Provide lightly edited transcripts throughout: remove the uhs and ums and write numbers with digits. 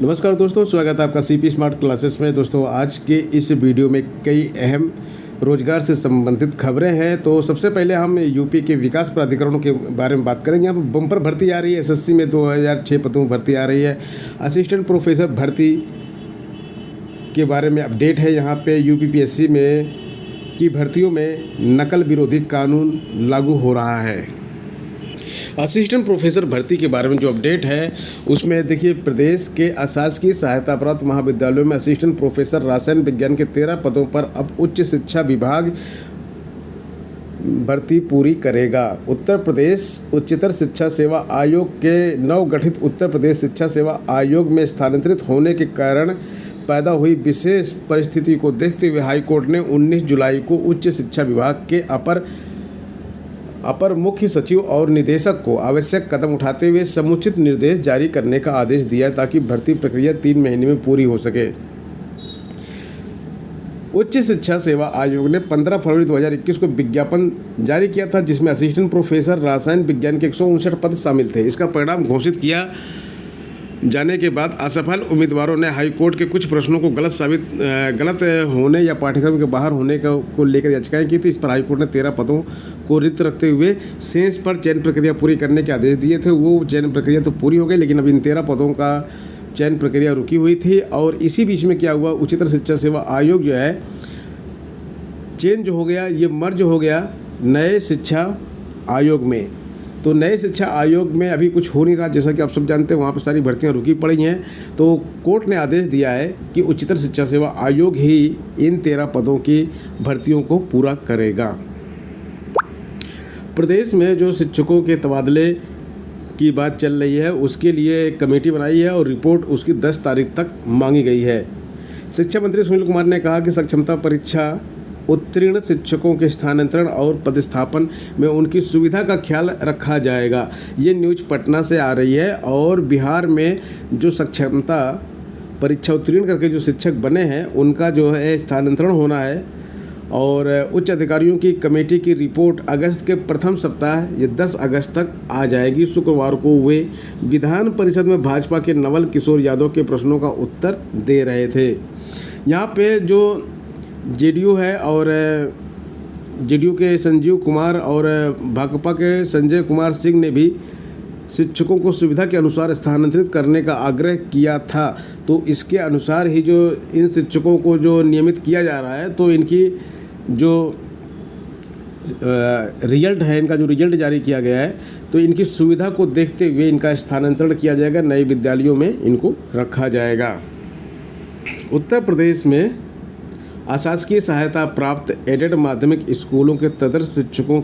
नमस्कार दोस्तों, स्वागत है आपका सीपी स्मार्ट क्लासेस में। दोस्तों, आज के इस वीडियो में कई अहम रोजगार से संबंधित खबरें हैं। तो सबसे पहले हम यूपी के विकास प्राधिकरणों के बारे में बात करेंगे। यहाँ बम्पर भर्ती आ रही है। एसएससी में 2006 पदों में भर्ती आ रही है। असिस्टेंट प्रोफेसर भर्ती के बारे में अपडेट है। यहाँ पे यूपीपीएससी में की भर्तियों में नकल विरोधी कानून लागू हो रहा है। असिस्टेंट प्रोफेसर भर्ती के बारे में जो अपडेट है उसमें देखिए, प्रदेश के अशासकीय सहायता प्राप्त महाविद्यालयों में असिस्टेंट प्रोफेसर रसायन विज्ञान के 13 पदों पर अब उच्च शिक्षा विभाग भर्ती पूरी करेगा। उत्तर प्रदेश उच्चतर शिक्षा सेवा आयोग के नवगठित उत्तर प्रदेश शिक्षा सेवा आयोग में स्थानांतरित होने के कारण पैदा हुई विशेष परिस्थिति को देखते हुए हाईकोर्ट ने 19 जुलाई को उच्च शिक्षा विभाग के अपर मुख्य सचिव और निदेशक को आवश्यक कदम उठाते हुए समुचित निर्देश जारी करने का आदेश दिया ताकि भर्ती प्रक्रिया 3 महीने में पूरी हो सके। उच्च शिक्षा सेवा आयोग ने 15 फरवरी 2021 को विज्ञापन जारी किया था, जिसमें असिस्टेंट प्रोफेसर रसायन विज्ञान के 159 पद शामिल थे। इसका परिणाम घोषित किया जाने के बाद असफल उम्मीदवारों ने हाईकोर्ट के कुछ प्रश्नों को गलत होने या पाठ्यक्रम के बाहर होने को लेकर याचिकाएं की थी। इस पर हाईकोर्ट ने 13 पदों को रिक्त रखते हुए शेष पर चयन प्रक्रिया पूरी करने के आदेश दिए थे। वो चयन प्रक्रिया तो पूरी हो गई, लेकिन अब इन 13 पदों का चयन प्रक्रिया रुकी हुई थी। और इसी बीच में क्या हुआ, उच्चतर शिक्षा सेवा आयोग जो है चेंज हो गया, ये मर्ज हो गया नए शिक्षा आयोग में। तो नए शिक्षा आयोग में अभी कुछ हो नहीं रहा, जैसा कि आप सब जानते हैं। वहाँ पर सारी भर्तियाँ रुकी पड़ी हैं। तो कोर्ट ने आदेश दिया है कि उच्चतर शिक्षा सेवा आयोग ही इन 13 पदों की भर्तियों को पूरा करेगा। प्रदेश में जो शिक्षकों के तबादले की बात चल रही है, उसके लिए एक कमेटी बनाई है और रिपोर्ट उसकी 10 तारीख तक मांगी गई है। शिक्षा मंत्री सुनील कुमार ने कहा कि सक्षमता परीक्षा उत्तीर्ण शिक्षकों के स्थानांतरण और पदस्थापन में उनकी सुविधा का ख्याल रखा जाएगा। ये न्यूज़ पटना से आ रही है। और बिहार में जो सक्षमता परीक्षा उत्तीर्ण करके जो शिक्षक बने हैं, उनका जो है स्थानांतरण होना है। और उच्च अधिकारियों की कमेटी की रिपोर्ट अगस्त के प्रथम सप्ताह या 10 अगस्त तक आ जाएगी। शुक्रवार को वे विधान परिषद में भाजपा के नवल किशोर यादव के प्रश्नों का उत्तर दे रहे थे। यहाँ पे जो जेडीयू है और जेडीयू के संजीव कुमार और भाकपा के संजय कुमार सिंह ने भी शिक्षकों को सुविधा के अनुसार स्थानांतरित करने का आग्रह किया था। तो इसके अनुसार ही जो इन शिक्षकों को जो नियमित किया जा रहा है, तो इनकी जो रिजल्ट है, इनका जो रिजल्ट जारी किया गया है, तो इनकी सुविधा को देखते हुए इनका स्थानांतरण किया जाएगा। नए विद्यालयों में इनको रखा जाएगा। उत्तर प्रदेश में अशासकीय सहायता प्राप्त एडेड माध्यमिक स्कूलों के तदर्थ शिक्षकों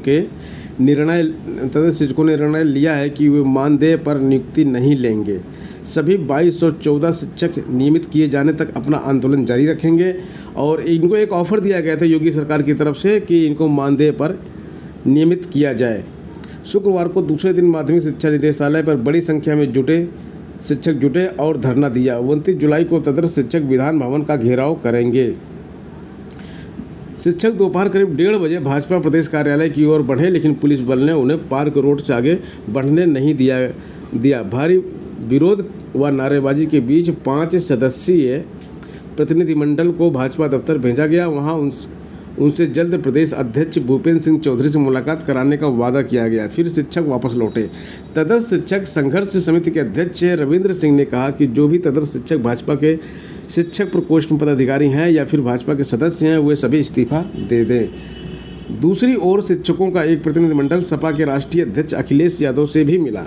ने निर्णय लिया है कि वे मानदेय पर नियुक्ति नहीं लेंगे। सभी 2214 शिक्षक नियमित किए जाने तक अपना आंदोलन जारी रखेंगे। और इनको एक ऑफ़र दिया गया था योगी सरकार की तरफ से कि इनको मानदेय पर नियमित किया जाए। शुक्रवार को दूसरे दिन माध्यमिक शिक्षा निदेशालय पर बड़ी संख्या में शिक्षक जुटे और धरना दिया। 29 जुलाई को तदर्थ शिक्षक विधान भवन का घेराव करेंगे। शिक्षक दोपहर करीब 1:30 बजे भाजपा प्रदेश कार्यालय की ओर बढ़े, लेकिन पुलिस बल ने उन्हें पार्क रोड से आगे बढ़ने नहीं दिया। भारी विरोध व नारेबाजी के बीच 5 सदस्यीय प्रतिनिधिमंडल को भाजपा दफ्तर भेजा गया। वहां उनसे जल्द प्रदेश अध्यक्ष भूपेंद्र सिंह चौधरी से मुलाकात कराने का वादा किया गया। फिर शिक्षक वापस लौटे। तदर्थ शिक्षक संघर्ष समिति के अध्यक्ष रविंद्र सिंह ने कहा कि जो भी तदर्थ शिक्षक भाजपा के शिक्षक प्रकोष्ठ में पदाधिकारी हैं या फिर भाजपा के सदस्य हैं, वे सभी इस्तीफा दे दें। दूसरी ओर शिक्षकों का एक प्रतिनिधिमंडल सपा के राष्ट्रीय अध्यक्ष अखिलेश यादव से भी मिला।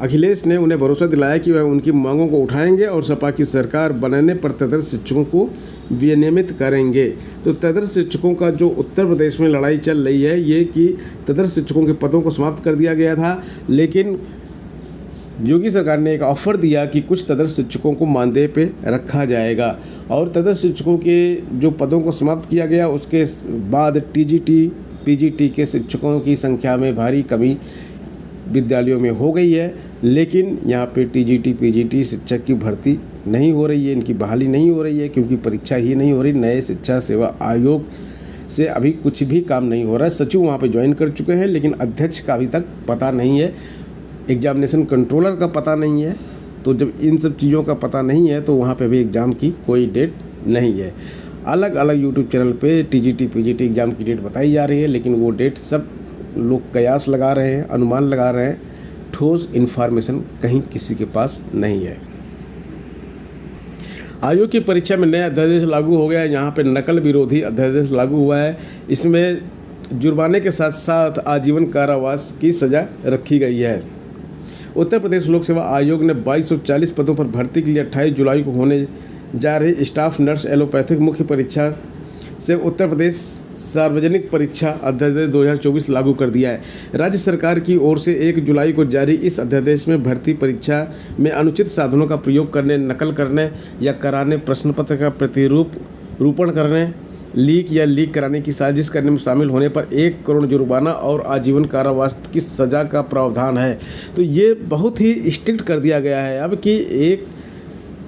अखिलेश ने उन्हें भरोसा दिलाया कि वह उनकी मांगों को उठाएंगे और सपा की सरकार बनने पर तदर्थ शिक्षकों को विनियमित करेंगे। तो तदर्थ शिक्षकों का जो उत्तर प्रदेश में लड़ाई चल रही है, ये कि तदर्थ शिक्षकों के पदों को समाप्त कर दिया गया था, लेकिन योगी सरकार ने एक ऑफ़र दिया कि कुछ तदर्थ शिक्षकों को मानदेय पे रखा जाएगा। और तदर्थ शिक्षकों के जो पदों को समाप्त किया गया, उसके बाद टीजीटी पीजीटी के शिक्षकों की संख्या में भारी कमी विद्यालयों में हो गई है। लेकिन यहाँ पे टीजीटी पीजीटी शिक्षक की भर्ती नहीं हो रही है, इनकी बहाली नहीं हो रही है, क्योंकि परीक्षा ही नहीं हो रही। नए शिक्षा सेवा आयोग से अभी कुछ भी काम नहीं हो रहा है। सचिव वहाँ पे ज्वाइन कर चुके हैं, लेकिन अध्यक्ष का अभी तक पता नहीं है, एग्जामिनेशन कंट्रोलर का पता नहीं है, तो जब इन सब चीज़ों का पता नहीं है तो वहाँ पे भी एग्ज़ाम की कोई डेट नहीं है। अलग अलग यूट्यूब चैनल पे टीजीटी पीजीटी एग्ज़ाम की डेट बताई जा रही है, लेकिन वो डेट सब लोग कयास लगा रहे हैं, अनुमान लगा रहे हैं, ठोस इन्फॉर्मेशन कहीं किसी के पास नहीं है। आयोग की परीक्षा में नया अध्यादेश लागू हो गया है। यहाँ पे नकल विरोधी अध्यादेश लागू हुआ है। इसमें जुर्माने के साथ साथ आजीवन कारावास की सज़ा रखी गई है। उत्तर प्रदेश लोक सेवा आयोग ने 2240 पदों पर भर्ती के लिए 28 जुलाई को होने जा रही स्टाफ नर्स एलोपैथिक मुख्य परीक्षा से उत्तर प्रदेश सार्वजनिक परीक्षा अध्यादेश 2024 लागू कर दिया है। राज्य सरकार की ओर से 1 जुलाई को जारी इस अध्यादेश में भर्ती परीक्षा में अनुचित साधनों का प्रयोग करने, नकल करने या कराने, प्रश्न पत्र का प्रतिरूपण करने, लीक कराने की साजिश करने में शामिल होने पर 1 करोड़ जुर्माना और आजीवन कारावास की सज़ा का प्रावधान है। तो ये बहुत ही स्ट्रिक्ट कर दिया गया है अब कि 1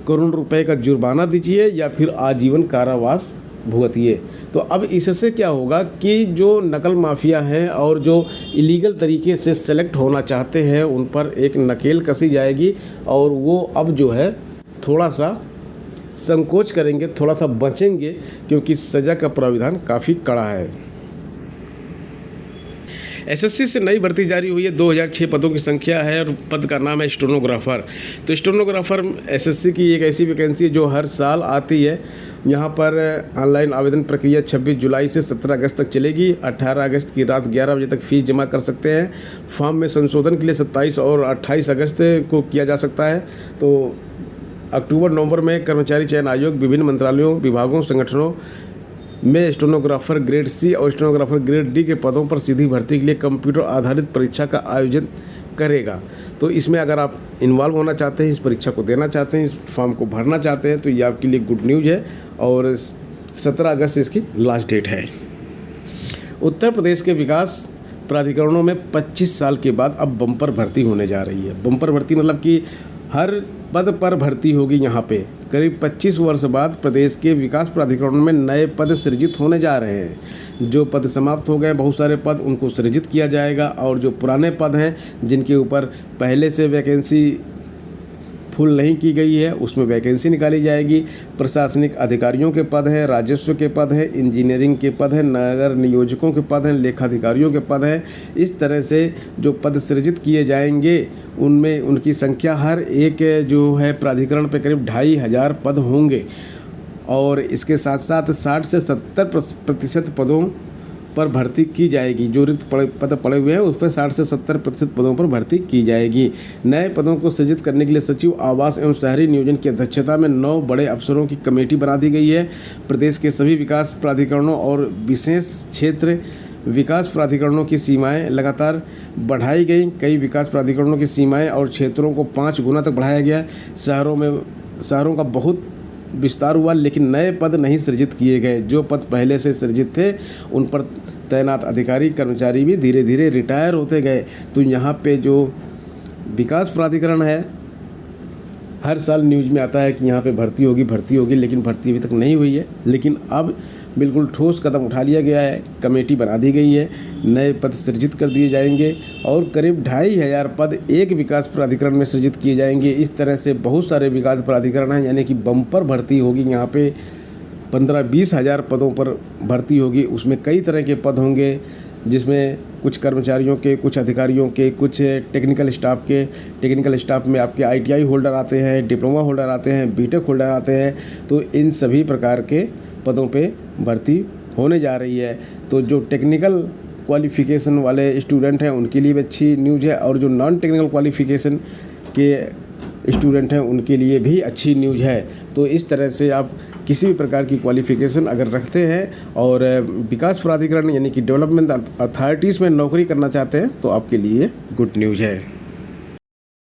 करोड़ रुपए का जुर्माना दीजिए या फिर आजीवन कारावास भुगतिए। तो अब इससे क्या होगा कि जो नकल माफिया हैं और जो इलीगल तरीके से सेलेक्ट होना चाहते हैं उन पर एक नकेल कसी जाएगी और वो अब जो है थोड़ा सा संकोच करेंगे, थोड़ा सा बचेंगे, क्योंकि सज़ा का प्राविधान काफ़ी कड़ा है। एसएससी से नई भर्ती जारी हुई है। 2006 पदों की संख्या है और पद का नाम है स्टेनोग्राफर। तो स्टेनोग्राफर एसएससी की एक ऐसी वैकेंसी है जो हर साल आती है। यहाँ पर ऑनलाइन आवेदन प्रक्रिया 26 जुलाई से 17 अगस्त तक चलेगी। 18 अगस्त की रात 11 बजे तक फ़ीस जमा कर सकते हैं। फॉर्म में संशोधन के लिए 27 और 28 अगस्त को किया जा सकता है। तो अक्टूबर नवंबर में कर्मचारी चयन आयोग विभिन्न मंत्रालयों, विभागों, संगठनों में स्टेनोग्राफर ग्रेड सी और स्टेनोग्राफर ग्रेड डी के पदों पर सीधी भर्ती के लिए कंप्यूटर आधारित परीक्षा का आयोजन करेगा। तो इसमें अगर आप इन्वॉल्व होना चाहते हैं, इस परीक्षा को देना चाहते हैं, इस फॉर्म को भरना चाहते हैं, तो ये आपके लिए गुड न्यूज़ है और 17 अगस्त से इसकी लास्ट डेट है। उत्तर प्रदेश के विकास प्राधिकरणों में 25 साल के बाद अब बम्पर भर्ती होने जा रही है। बम्पर भर्ती मतलब कि हर पद पर भर्ती होगी। यहाँ पे करीब 25 वर्ष बाद प्रदेश के विकास प्राधिकरणों में नए पद सृजित होने जा रहे हैं। जो पद समाप्त हो गए, बहुत सारे पद, उनको सृजित किया जाएगा और जो पुराने पद हैं जिनके ऊपर पहले से वैकेंसी फुल नहीं की गई है उसमें वैकेंसी निकाली जाएगी। प्रशासनिक अधिकारियों के पद हैं, राजस्व के पद हैं, इंजीनियरिंग के पद हैं, नगर नियोजकों के पद हैं, लेखाधिकारियों के पद हैं। इस तरह से जो पद सृजित किए जाएंगे उनमें उनकी संख्या हर एक जो है प्राधिकरण पे करीब 2500 पद होंगे और इसके साथ साथ 60 से 70% पदों पर भर्ती की जाएगी। जो रिक्त पद पड़े हुए हैं उस पर 60 से 70% पदों पर भर्ती की जाएगी। नए पदों को सृजित करने के लिए सचिव आवास एवं शहरी नियोजन की अध्यक्षता में 9 बड़े अफसरों की कमेटी बना दी गई है। प्रदेश के सभी विकास प्राधिकरणों और विशेष क्षेत्र विकास प्राधिकरणों की सीमाएं लगातार बढ़ाई गई। कई विकास प्राधिकरणों की सीमाएं और क्षेत्रों को 5 गुना तक बढ़ाया गया। शहरों का बहुत विस्तार हुआ, लेकिन नए पद नहीं सृजित किए गए। जो पद पहले से सृजित थे उन पर तैनात अधिकारी कर्मचारी भी धीरे धीरे रिटायर होते गए। तो यहाँ पे जो विकास प्राधिकरण है, हर साल न्यूज़ में आता है कि यहाँ पे भर्ती होगी, लेकिन भर्ती अभी तक नहीं हुई है। लेकिन अब बिल्कुल ठोस कदम उठा लिया गया है, कमेटी बना दी गई है, नए पद सृजित कर दिए जाएंगे और करीब 2500 पद एक विकास प्राधिकरण में सृजित किए जाएंगे। इस तरह से बहुत सारे विकास प्राधिकरण हैं, यानी कि बम्पर भर्ती होगी। यहाँ पे 15-20 हज़ार पदों पर भर्ती होगी। उसमें कई तरह के पद होंगे, जिसमें कुछ कर्मचारियों के, कुछ अधिकारियों के, कुछ टेक्निकल स्टाफ के। टेक्निकल स्टाफ में आपके ITI होल्डर आते हैं, डिप्लोमा होल्डर आते हैं, BTech होल्डर आते हैं। तो इन सभी प्रकार के पदों पे भर्ती होने जा रही है। तो जो टेक्निकल क्वालिफ़िकेशन वाले स्टूडेंट हैं उनके लिए भी अच्छी न्यूज़ है और जो नॉन टेक्निकल क्वालिफ़िकेशन के स्टूडेंट हैं उनके लिए भी अच्छी न्यूज़ है। तो इस तरह से आप किसी भी प्रकार की क्वालिफ़िकेशन अगर रखते हैं और विकास प्राधिकरण यानी कि डेवलपमेंट अथॉरिटीज़ में नौकरी करना चाहते हैं तो आपके लिए गुड न्यूज़ है।